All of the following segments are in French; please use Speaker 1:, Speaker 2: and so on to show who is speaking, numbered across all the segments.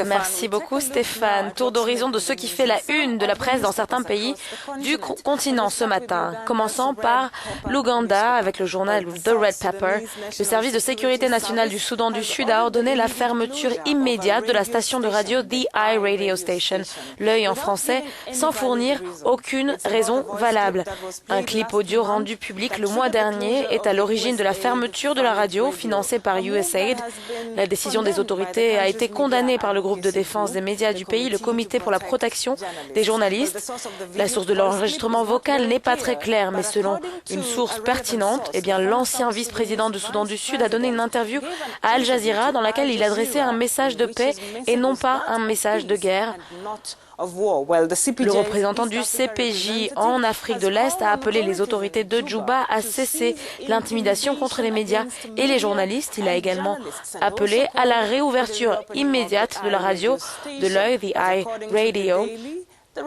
Speaker 1: Merci beaucoup Stéphane. Tour d'horizon de ce qui fait la une de la presse dans certains pays du continent ce matin. Commençant par l'Ouganda avec le journal The Red Pepper. Le service de sécurité nationale du Soudan du Sud a ordonné la fermeture immédiate de la station de radio The Eye Radio Station, l'œil en français, sans fournir aucune raison valable. Un clip audio rendu public le mois dernier est à l'origine de la fermeture de la radio financée par USAID. La décision des autorités a été condamnée par le groupe de défense des médias du pays, le Comité pour la protection des journalistes. La source de l'enregistrement vocal n'est pas très claire, mais selon une source pertinente, l'ancien vice-président du Soudan du Sud a donné une interview à Al Jazeera dans laquelle il adressait un message de paix et non pas un message de guerre. Le représentant du CPJ en Afrique de l'Est a appelé les autorités de Djouba à cesser l'intimidation contre les médias et les journalistes. Il a également appelé à la réouverture immédiate de la radio de l'œil, The Eye Radio.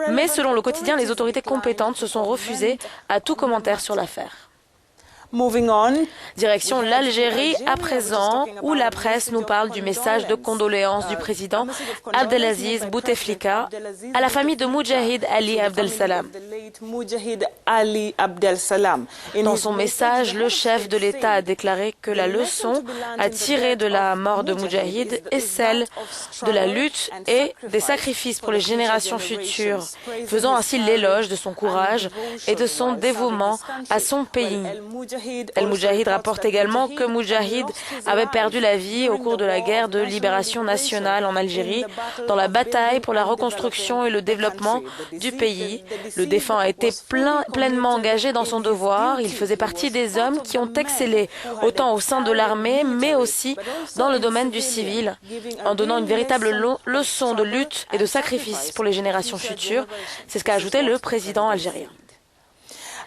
Speaker 1: Mais selon le quotidien, les autorités compétentes se sont refusées à tout commentaire sur l'affaire. Direction l'Algérie à présent, où la presse nous parle du message de condoléances du président Abdelaziz Bouteflika à la famille de Moudjahid Ali Abdel-Salam. Dans son message, le chef de l'État a déclaré que la leçon à tirer de la mort de Moudjahid est celle de la lutte et des sacrifices pour les générations futures, faisant ainsi l'éloge de son courage et de son dévouement à son pays. El-Moudjahid rapporte également que Moudjahid avait perdu la vie au cours de la guerre de libération nationale en Algérie, dans la bataille pour la reconstruction et le développement du pays. Le défunt a été pleinement engagé dans son devoir. Il faisait partie des hommes qui ont excellé, autant au sein de l'armée, mais aussi dans le domaine du civil, en donnant une véritable leçon de lutte et de sacrifice pour les générations futures. C'est ce qu'a ajouté le président algérien.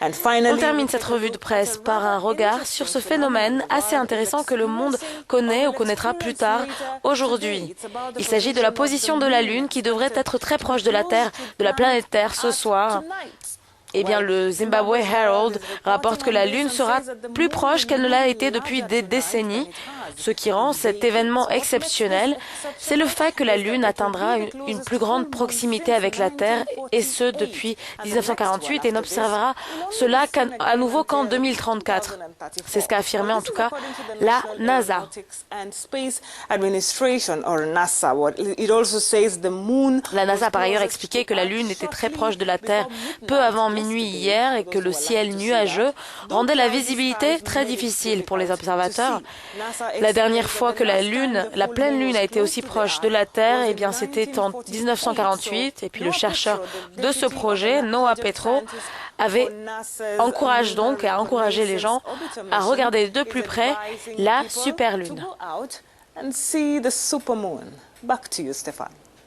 Speaker 1: On termine cette revue de presse par un regard sur ce phénomène assez intéressant que le monde connaît ou connaîtra plus tard aujourd'hui. Il s'agit de la position de la Lune qui devrait être très proche de la Terre, de la planète Terre ce soir. Le Zimbabwe Herald rapporte que la Lune sera plus proche qu'elle ne l'a été depuis des décennies. Ce qui rend cet événement exceptionnel, c'est le fait que la Lune atteindra une plus grande proximité avec la Terre, et ce depuis 1948, et n'observera cela à nouveau qu'en 2034. C'est ce qu'a affirmé en tout cas la NASA. La NASA a par ailleurs expliqué que la Lune était très proche de la Terre peu avant minuit hier et que le ciel nuageux rendait la visibilité très difficile pour les observateurs. La dernière fois que la pleine Lune a été aussi proche de la Terre, c'était en 1948. Et puis le chercheur de ce projet, Noah Petro, a encouragé les gens à regarder de plus près la superlune.
Speaker 2: And see the supermoon. Back to you, Stéphane.